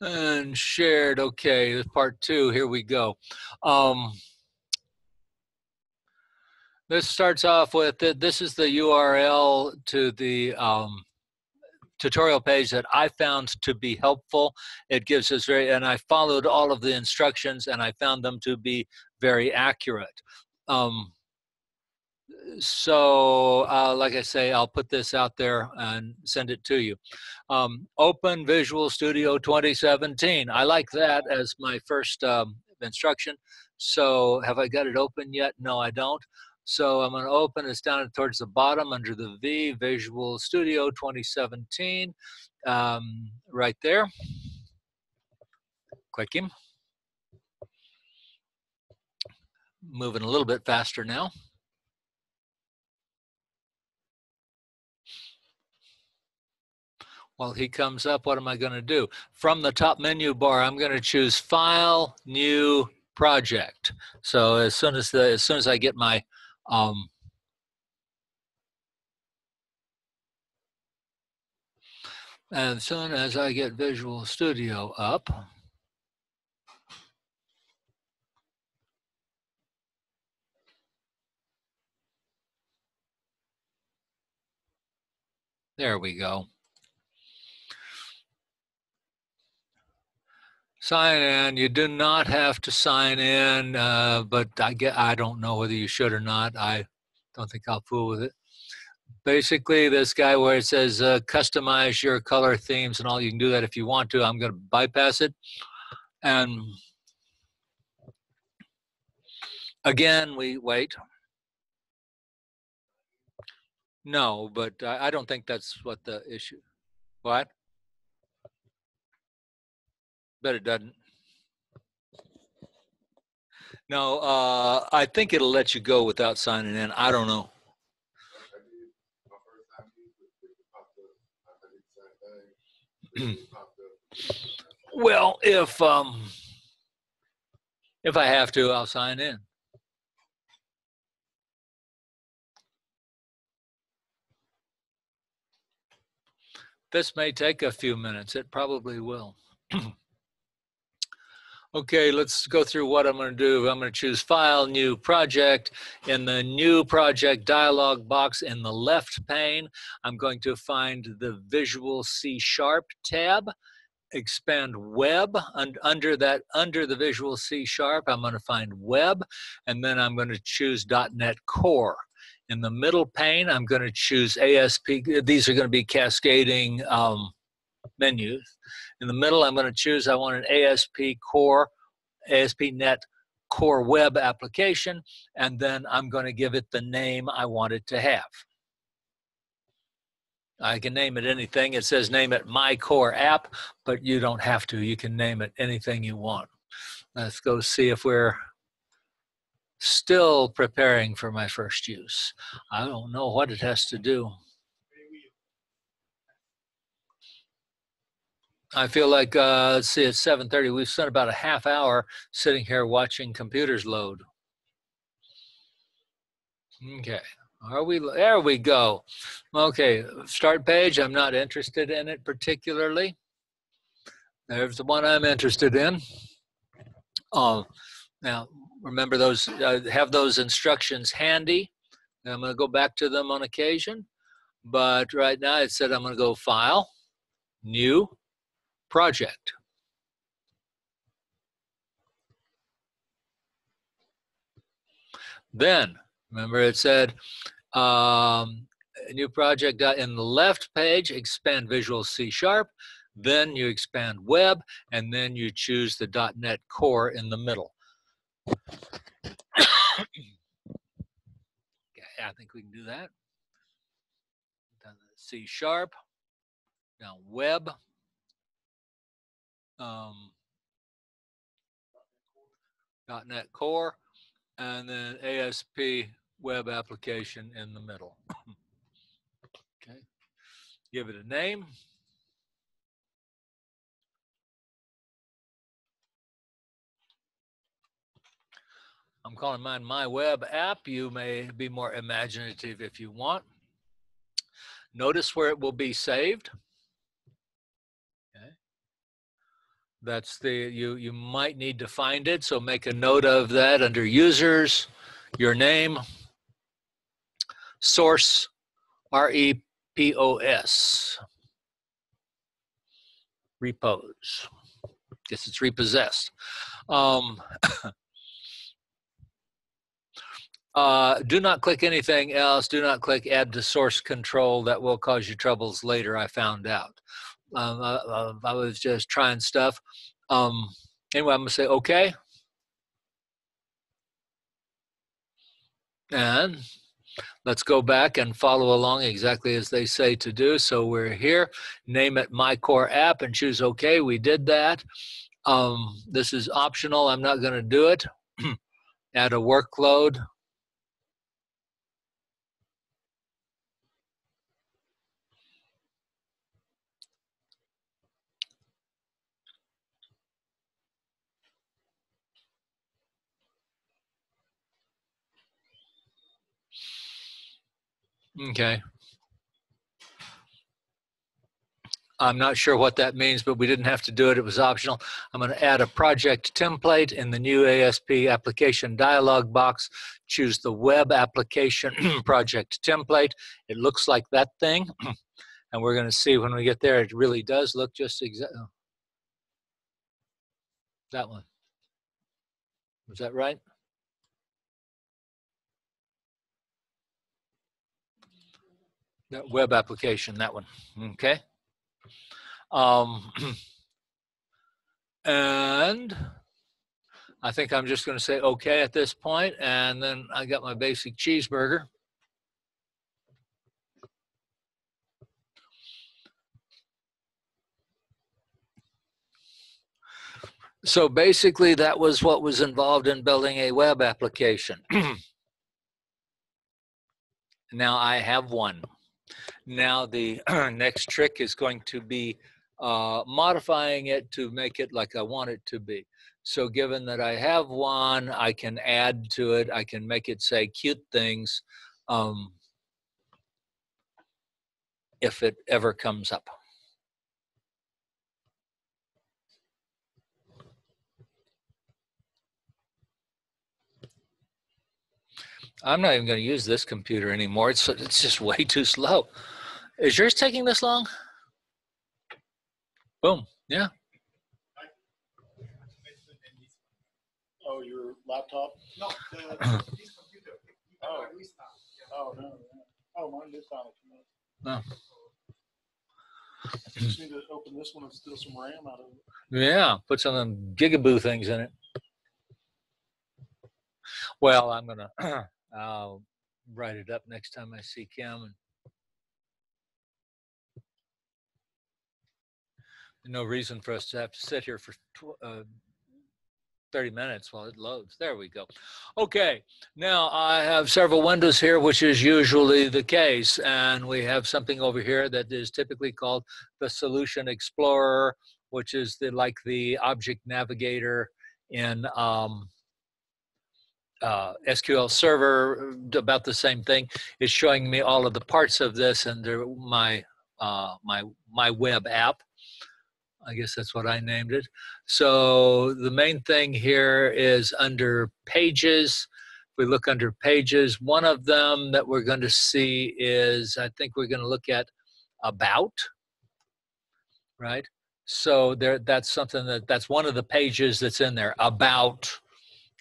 And shared. Okay, part 2. Here we go. This starts off with this is the URL to the tutorial page that I found to be helpful. It gives us and I followed all of the instructions and I found them to be very accurate. So like I say, I'll put this out there and send it to you. Open Visual Studio 2017. I like that as my first instruction. So have I got it open yet? No, I don't. So I'm going to open this down towards the bottom under the V, Visual Studio 2017, right there. Click him. Moving a little bit faster now. While he comes up, what am I going to do? From the top menu bar, I'm going to choose File, New, Project. So as soon as I get my as soon as I get Visual Studio up, there we go. Sign in. You do not have to sign in, but I don't know whether you should or not. I don't think I'll fool with it. Basically, this guy where it says customize your color themes and all, you can do that if you want to. I'm going to bypass it. And again, we wait. No, but I don't think that's what the issue. What? Bet it doesn't. No, I think it'll let you go without signing in. I don't know. Well, if I have to, I'll sign in. This may take a few minutes. It probably will. Okay, let's go through what I'm going to do. I'm going to choose File, New Project. In the New Project dialog box in the left pane, I'm going to find the Visual C# tab. Expand Web, and under the Visual C#, I'm going to find Web, and then I'm going to choose .NET Core. In the middle pane, I'm going to choose ASP. These are going to be cascading menus. In the middle, I'm going to choose, I want an ASP.NET Core Web application, and then I'm going to give it the name I want it to have. I can name it anything. It says name it My Core App, but you don't have to. You can name it anything you want. Let's go see if we're still preparing for my first use. I don't know what it has to do. I feel like, let's see, it's 7:30. We've spent about a half hour sitting here watching computers load. Okay. There we go. Okay, start page. I'm not interested in it particularly. There's the one I'm interested in. Now, remember those, have those instructions handy. I'm going to go back to them on occasion. But right now it said I'm going to go File, New, Project. Then, remember it said, new project in the left page, expand Visual C#, then you expand Web, and then you choose the .NET Core in the middle. Okay, I think we can do that. Down C#, down Web, .NET Core, and then ASP Web Application in the middle. Okay, give it a name. I'm calling mine My Web App. You may be more imaginative if you want. Notice where it will be saved. Okay. That's the, you might need to find it. So make a note of that under users, your name, source, REPOS, repos. Guess it's repossessed. Do not click anything else. Do not click add to source control. That will cause you troubles later, I found out. I was just trying stuff. Anyway, I'm going to say okay. And let's go back and follow along exactly as they say to do. So we're here, name it My Core App and choose okay. We did that. This is optional. I'm not going to do it. Add a workload. Okay. I'm not sure what that means, but we didn't have to do it. It was optional. I'm going to add a project template in the new ASP application dialog box. Choose the web application project template. It looks like that thing. And we're going to see when we get there, it really does look just exactly. That one. Was that right? That web application, that one. Okay. And I think I'm just going to say okay at this point, and then I got my basic cheeseburger. So basically, that was what was involved in building a web application. Now I have one. Now the next trick is going to be modifying it to make it like I want it to be. So given that I have one, I can add to it. I can make it say cute things if it ever comes up. I'm not even going to use this computer anymore. It's just way too slow. Is yours taking this long? Boom. Yeah. Oh, your laptop? No, this computer. Oh. Restart. Oh, no. Oh, mine did finally come up. No. You just need to open this one and steal some RAM out of it. Yeah, put some of them gigaboo things in it. Well, I'm going to I'll write it up next time I see Kim. And no reason for us to have to sit here for 30 minutes while it loads. There we go. Okay, now I have several windows here, which is usually the case. And we have something over here that is typically called the Solution Explorer, which is like the object navigator in SQL Server, about the same thing. It's showing me all of the parts of this under my web app. I guess that's what I named it. So the main thing here is under pages. If we look under pages, one of them that we're going to see is, I think we're going to look at about, right? So that's something that's one of the pages that's in there, about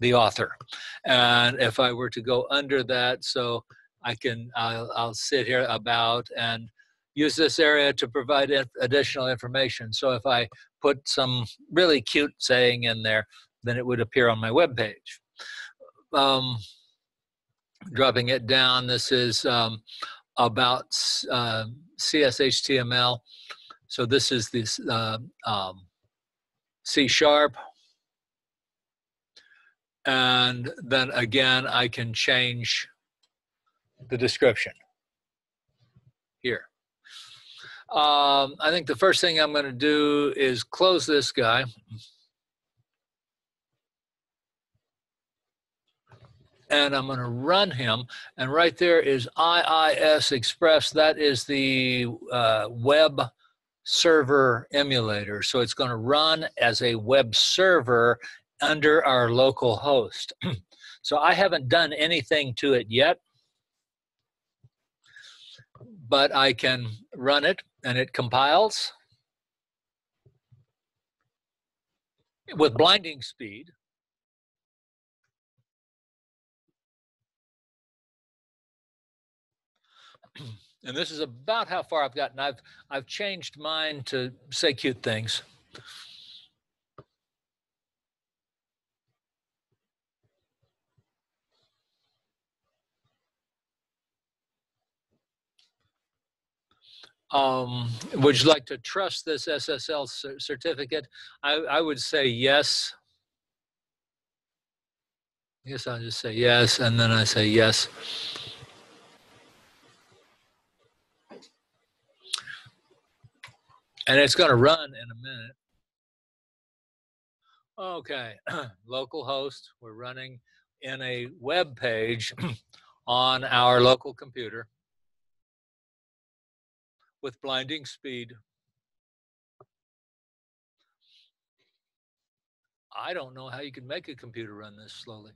the author. And if I were to go under that, so I'll sit here about and use this area to provide additional information. So if I put some really cute saying in there, then it would appear on my web page. Dropping it down, this is about CSHTML. So this is this C#. And then again, I can change the description here. I think the first thing I'm going to do is close this guy. And I'm going to run him. And right there is IIS Express. That is the web server emulator. So it's going to run as a web server under our local host. So I haven't done anything to it yet, but I can run it and it compiles with blinding speed. And this is about how far I've gotten. I've changed mine to say cute things. Would you like to trust this SSL certificate? I would say yes. I guess I'll just say yes, and then I say yes. And it's going to run in a minute. Okay, local host, we're running in a web page on our local computer with blinding speed. I don't know how you can make a computer run this slowly.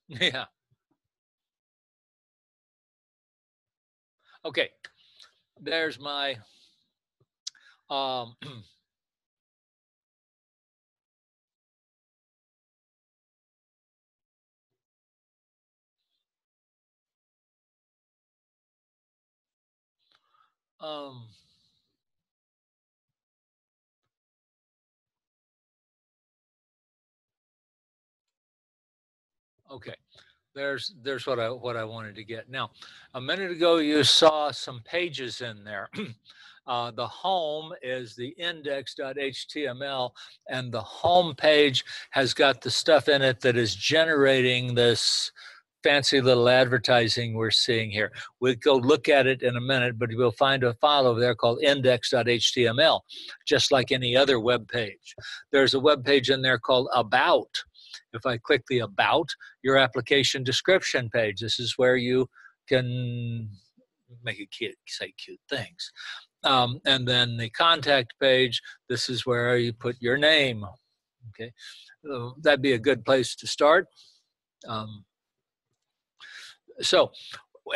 Yeah. Okay, there's my okay, there's what I wanted to get. Now, a minute ago you saw some pages in there. The home is the index.html, and the home page has got the stuff in it that is generating this fancy little advertising we're seeing here. We'll go look at it in a minute, but we'll find a file over there called index.html, just like any other web page. There's a web page in there called About. If I click the About Your Application Description page, this is where you can make it cute, say cute things. And then the Contact page, this is where you put your name. Okay, that'd be a good place to start. So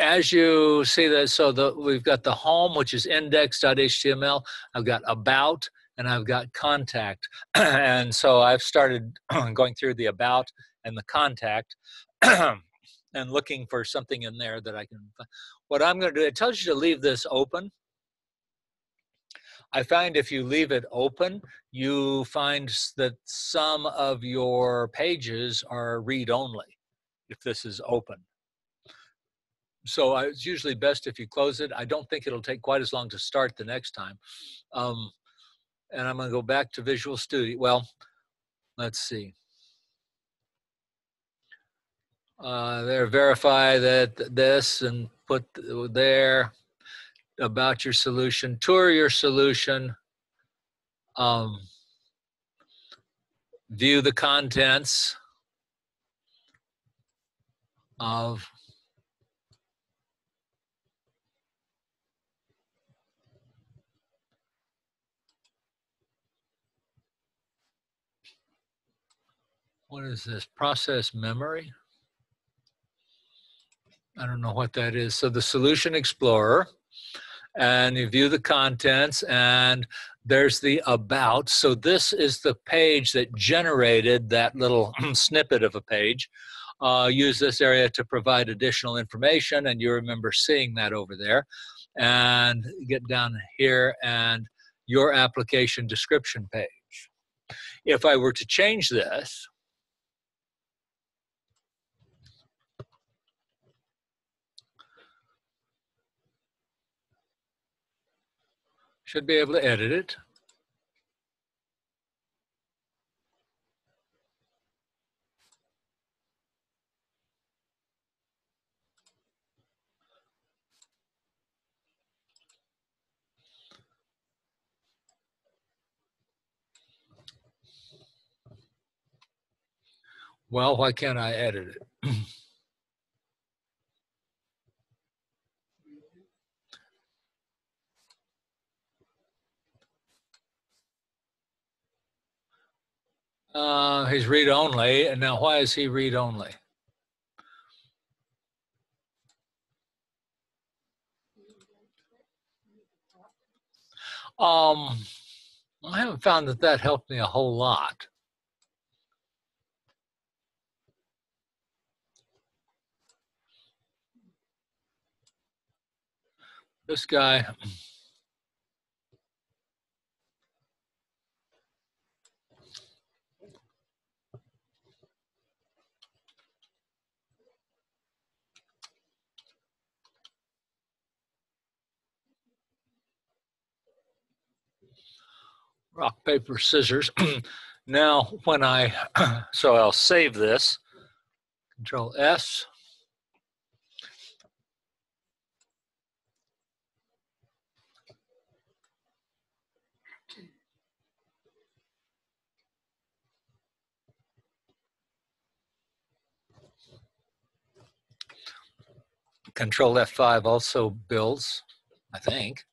as you see that, so we've got the home, which is index.html. I've got About, and I've got Contact. And so I've started going through the About and the Contact and looking for something in there that I can find. What I'm going to do, it tells you to leave this open. I find if you leave it open, you find that some of your pages are read-only if this is open. So it's usually best if you close it. I don't think it'll take quite as long to start the next time. And I'm going to go back to Visual Studio. Well, let's see. There, verify that this and put there about your solution, tour your solution, view the contents of what is this, process memory? I don't know what that is. So the Solution Explorer, and you view the contents, and there's the About. So this is the page that generated that little snippet of a page. Use this area to provide additional information, and you remember seeing that over there. And get down here, and your application description page. If I were to change this, should be able to edit it. Well, why can't I edit it? He's read only. And now why is he read only? I haven't found that helped me a whole lot. This guy. Rock, paper, scissors. Now, when so I'll save this, Control S. Control F5 also builds, I think.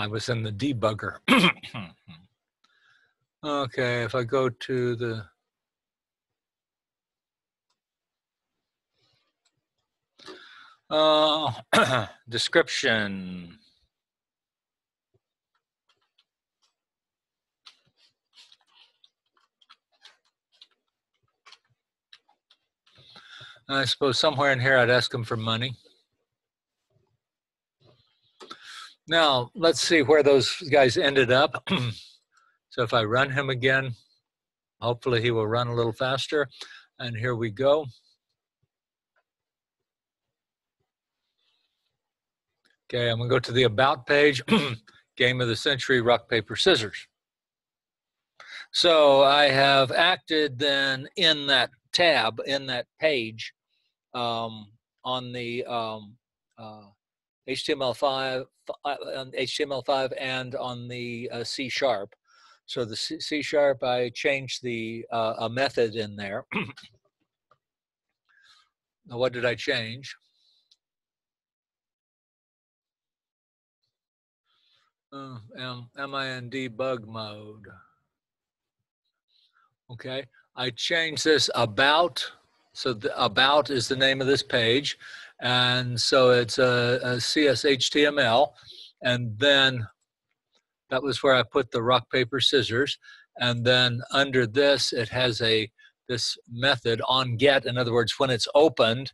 I was in the debugger. Okay, if I go to the description. I suppose somewhere in here I'd ask him for money. Now, let's see where those guys ended up. So if I run him again, hopefully he will run a little faster. And here we go. Okay, I'm gonna go to the About page, Game of the Century, Rock, Paper, Scissors. So I have acted then in that tab, in that page, on the HTML5, and on the C#. So the C#, I changed the a method in there. Now, what did I change? Am I in debug mode? Okay, I changed this about. So the about is the name of this page. And so it's a CSHTML. And then that was where I put the rock, paper, scissors. And then under this, it has this method on get. In other words, when it's opened,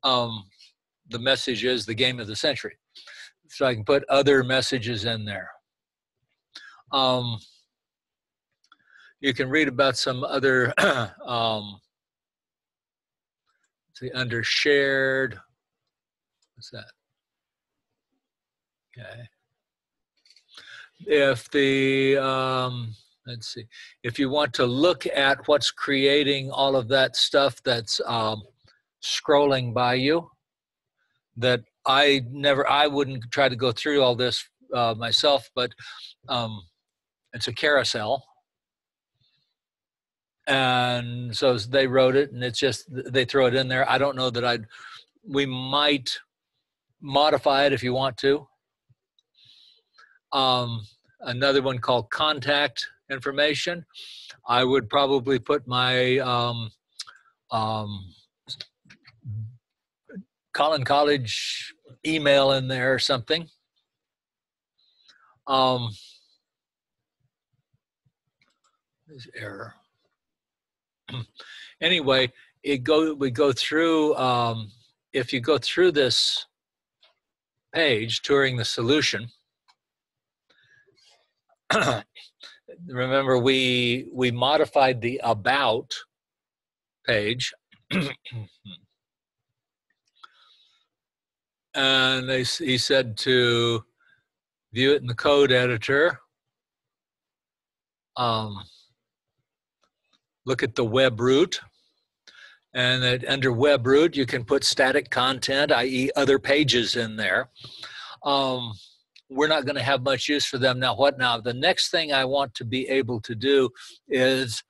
the message is the game of the century. So I can put other messages in there. You can read about some other, see, under shared, what's that? Okay. If the, let's see, if you want to look at what's creating all of that stuff that's scrolling by you, that I wouldn't try to go through all this myself, but it's a carousel. And so they wrote it, and it's just, they throw it in there. I don't know that we might modify it if you want to. Another one called contact information. I would probably put my Collin College email in there or something. There's error. Anyway, we go through, if you go through this page, touring the solution, remember we modified the about page. And he said to view it in the code editor. Look at the web root. And that under web root, you can put static content, i.e. other pages in there. we're not going to have much use for them. Now, what now? The next thing I want to be able to do is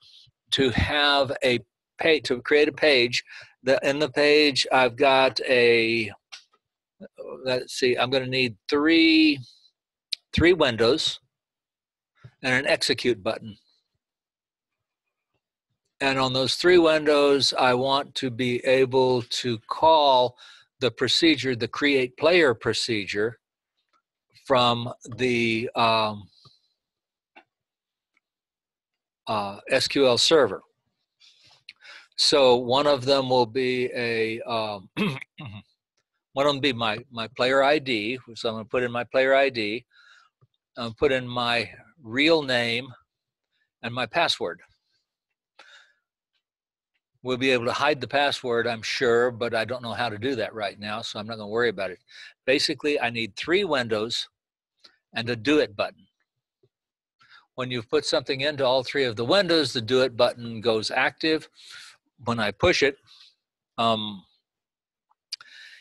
to have a page, to create a page. In the page, I've got a, let's see, I'm going to need three windows and an execute button. And on those 3 windows, I want to be able to call the procedure, the create player procedure, from the SQL server. So one of them will be a one of them will be my player ID. So I'm going to put in my player ID. I'll put in my real name and my password. We'll be able to hide the password, I'm sure, but I don't know how to do that right now, so I'm not going to worry about it. Basically, I need 3 windows and a do it button. When you've put something into all 3 of the windows, the do it button goes active. When I push it,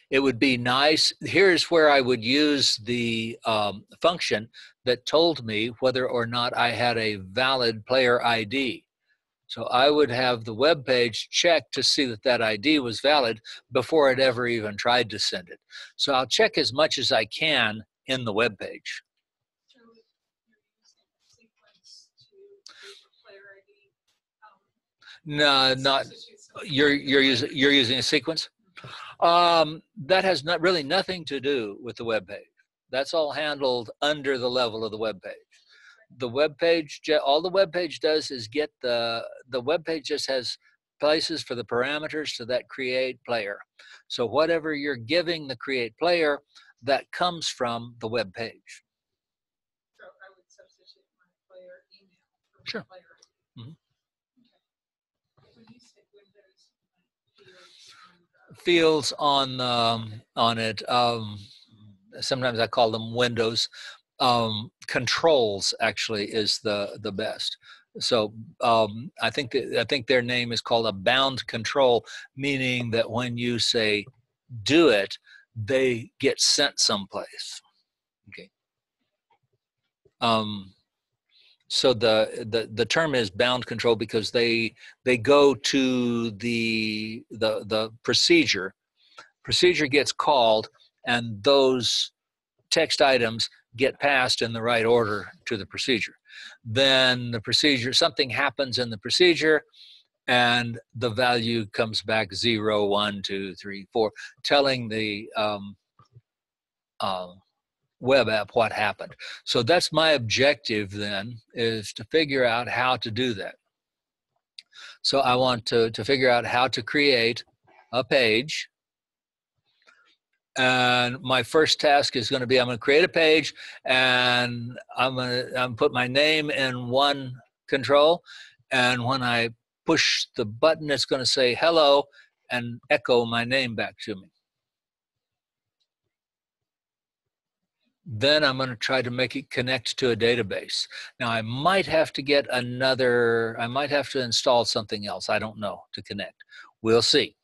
it would be nice. Here's where I would use the function that told me whether or not I had a valid player ID. So I would have the web page check to see that that ID was valid before it ever even tried to send it. So I'll check as much as I can in the web page. So you're using a sequence to create a player ID? No, not you're using a sequence. That has not really nothing to do with the web page. That's all handled under the level of the web page. The web page, all the web page does is get the web page just has places for the parameters to that create player. So whatever you're giving the create player, that comes from the web page. So I would substitute my player email for Sure. player ID. Mm-hmm. Okay. When you say windows, fields On it, sometimes I call them windows. Controls actually is the best. So I think their name is called a bound control, meaning that when you say do it, they get sent someplace. Okay. So the term is bound control because they go to the procedure. Procedure gets called, and those text items get passed in the right order to the procedure. Then the procedure, something happens in the procedure, and the value comes back 0, 1, 2, 3, 4, telling the web app what happened. So that's my objective then, is to figure out how to do that. So I want to figure out how to create a page. And my first task is going to be, I'm going to create a page, and I'm going to put my name in one control. And when I push the button, it's going to say hello and echo my name back to me. Then I'm going to try to make it connect to a database. Now I might have to get I might have to install something else. I don't know, to connect. We'll see.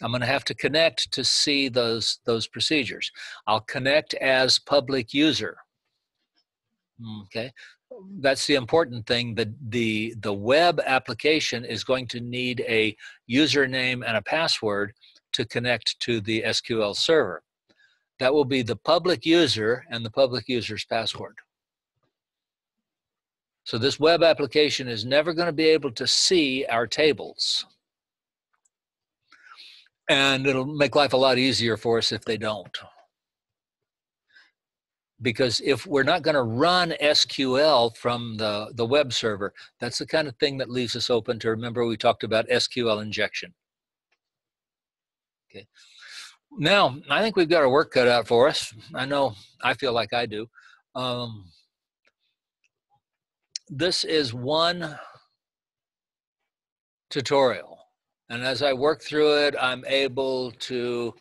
I'm going to have to connect to see those procedures. I'll connect as public user. Okay, that's the important thing. The web application is going to need a username and a password to connect to the SQL server. That will be the public user and the public user's password. So this web application is never going to be able to see our tables. And it'll make life a lot easier for us if they don't. Because if we're not going to run SQL from the web server, that's the kind of thing that leaves us open to, remember we talked about SQL injection. Okay. Now, I think we've got our work cut out for us. I know I feel like I do. This is one tutorial. And as I work through it, I'm able to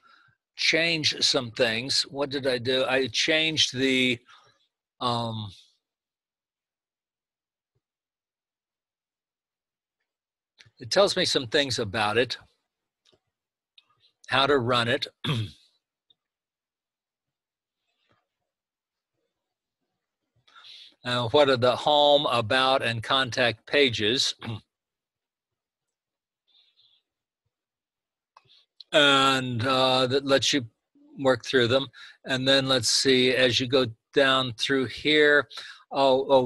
change some things. What did I do? I changed the it tells me some things about it, how to run it. What are the home, about, and contact pages? And that lets you work through them. And then let's see, as you go down through here,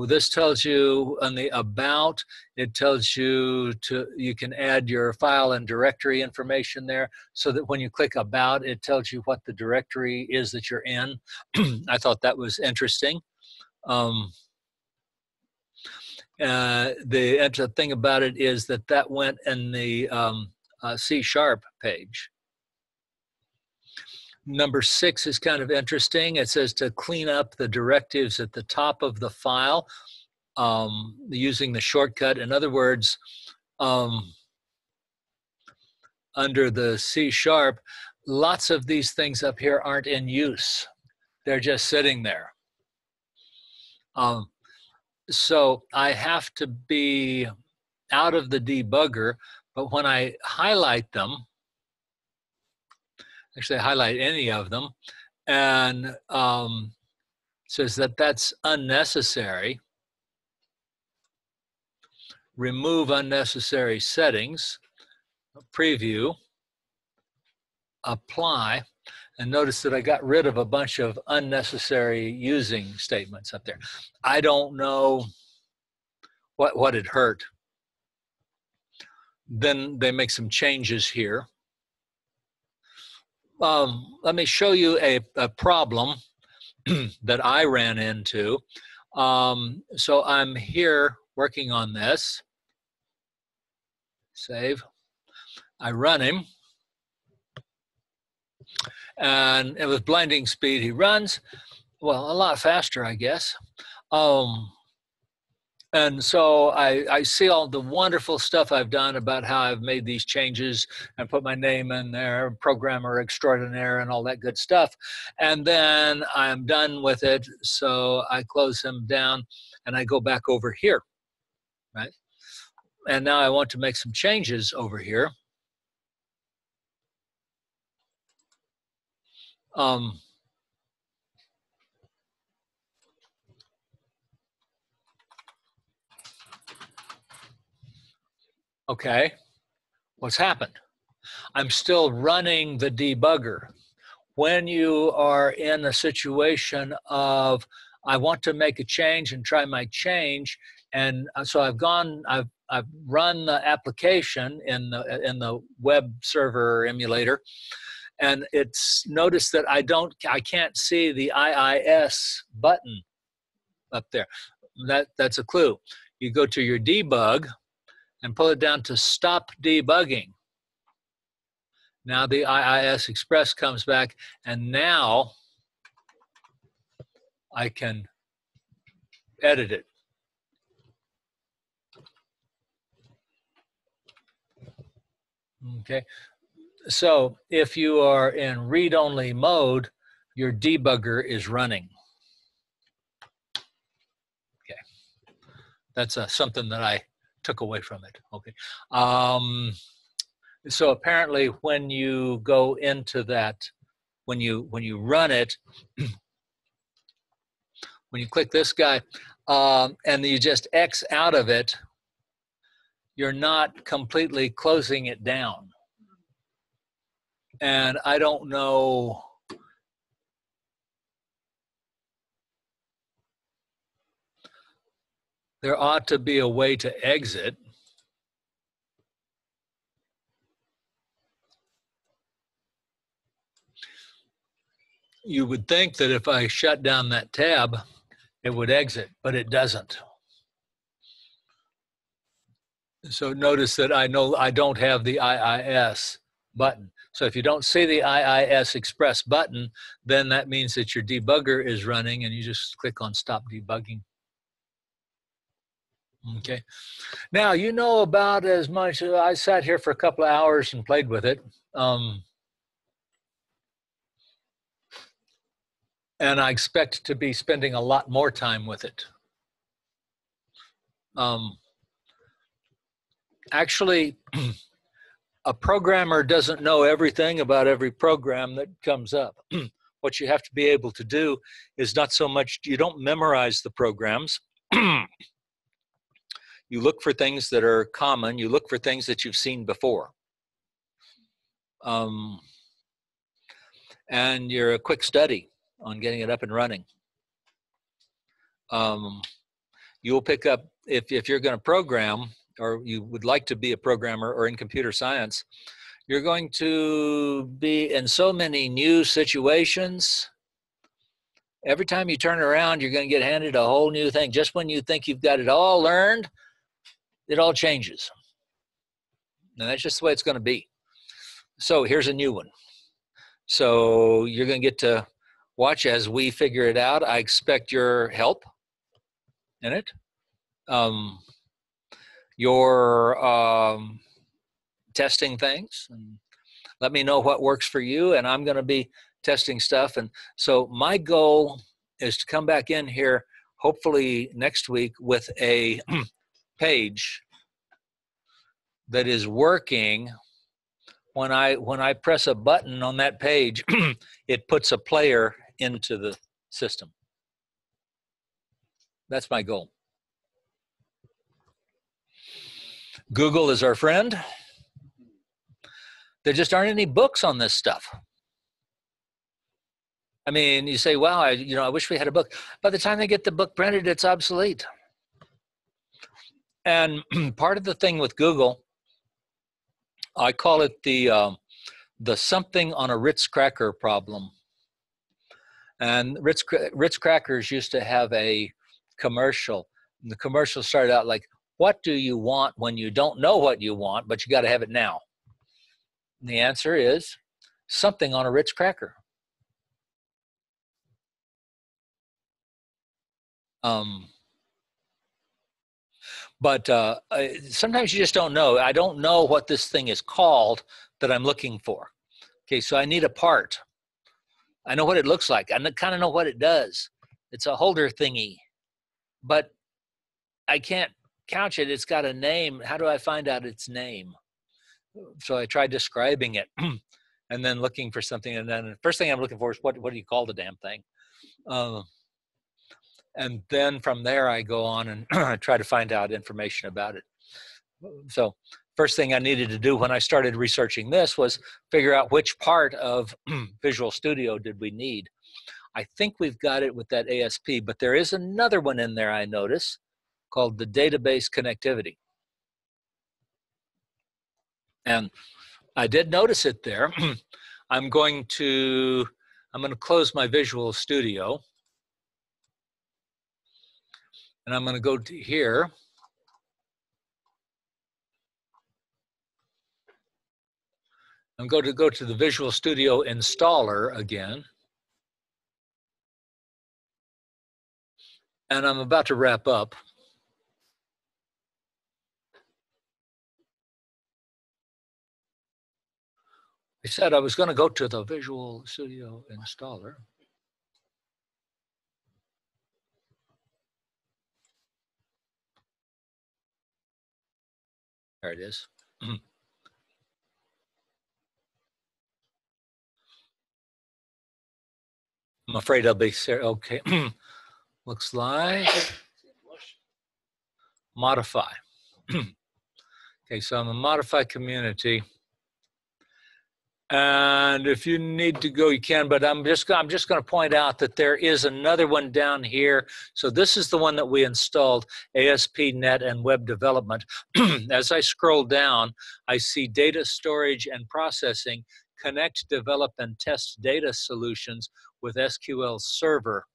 this tells you on the about, it tells you you can add your file and directory information there, so that when you click about, it tells you what the directory is that you're in. I thought that was interesting. The thing about it is that went in the C# page. Number 6 is kind of interesting. It says to clean up the directives at the top of the file using the shortcut. In other words, under the C#, lots of these things up here aren't in use. They're just sitting there. So I have to be out of the debugger, but when I highlight them, actually highlight any of them, and says that that's unnecessary. Remove unnecessary settings, preview, apply, and notice that I got rid of a bunch of unnecessary using statements up there. I don't know what it hurt. Then they make some changes here. Let me show you a problem that I ran into. So I'm here working on this. Save. I run him. And with blinding speed, he runs. Well, a lot faster, I guess. And so I see all the wonderful stuff I've done about how I've made these changes and put my name in there, programmer extraordinaire and all that good stuff. And then I'm done with it. So I close him down and I go back over here, right? And now I want to make some changes over here. Okay, what's happened? I'm still running the debugger. When you are in a situation of, I want to make a change and try my change, and so I've run the application in the web server emulator, and it's noticed that I can't see the IIS button up there. That's a clue. You go to your debug and pull it down to stop debugging. Now the IIS Express comes back, and now I can edit it. Okay, so if you are in read-only mode, your debugger is running. Okay, that's something that I took away from it. Okay, so apparently when you go into that, when you run it, when you click this guy and you just X out of it, you're not completely closing it down. And I don't know. There ought to be a way to exit. You would think that if I shut down that tab, it would exit, but it doesn't. So notice that I don't have the IIS button. So if you don't see the IIS Express button, then that means that your debugger is running, and you just click on Stop Debugging. Okay. Now, you know about as much. I sat here for a couple of hours and played with it. And I expect to be spending a lot more time with it. Actually, a programmer doesn't know everything about every program that comes up. What you have to be able to do is not so much, you don't memorize the programs. You look for things that are common. You look for things that you've seen before. And you're a quick study on getting it up and running. You'll pick up, if you're going to program, or you would like to be a programmer or in computer science, you're going to be in so many new situations. Every time you turn around, you're going to get handed a whole new thing. Just when you think you've got it all learned, it all changes. And that's just the way it's going to be. So here's a new one. So you're going to get to watch as we figure it out. I expect your help in it. Your testing things. And let me know what works for you. And I'm going to be testing stuff. And so my goal is to come back in here, hopefully next week, with a page that is working. When I press a button on that page, it puts a player into the system. That's my goal. Google is our friend. There just aren't any books on this stuff. I mean, you say, wow, I wish we had a book. By the time they get the book printed, it's obsolete. And part of the thing with Google, I call it the something on a Ritz cracker problem. And Ritz crackers used to have a commercial. And the commercial started out like, what do you want when you don't know what you want, but you got to have it now? And the answer is something on a Ritz cracker. But sometimes you just don't know. I don't know what this thing is called that I'm looking for. Okay, so I need a part. I know what it looks like. I kind of know what it does. It's a holder thingy, but I can't couch it. It's got a name. How do I find out its name? So I tried describing it and then looking for something. And then the first thing I'm looking for is what do you call the damn thing? And then from there, I go on and try to find out information about it. So first thing I needed to do when I started researching this was figure out which part of Visual Studio did we need. I think we've got it with that ASP, but there is another one in there I notice called the database connectivity. And I did notice it there. I'm going to close my Visual Studio. And I'm going to go to here. I'm going to go to the Visual Studio installer again. And I'm about to wrap up. I said I was going to go to the Visual Studio installer. There it is. I'm afraid I'll be okay. Looks like modify. Okay, so I'm a modify community. And if you need to go, you can, but I'm just going to point out that there is another one down here. So this is the one that we installed, ASP.NET and Web Development. As I scroll down, I see data storage and processing, connect, develop, and test data solutions with SQL Server.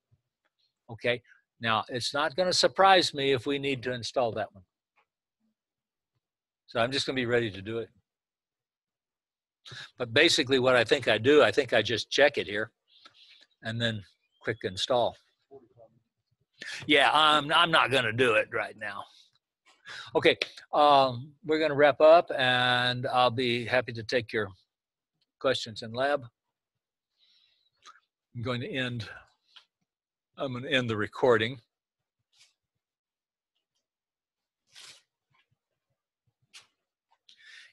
Okay, now it's not going to surprise me if we need to install that one. So I'm just going to be ready to do it. But basically what I think I do, I think I just check it here and then click install. Yeah, I'm not going to do it right now. Okay, we're going to wrap up and I'll be happy to take your questions in lab. I'm going to end the recording.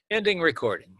Ending recording.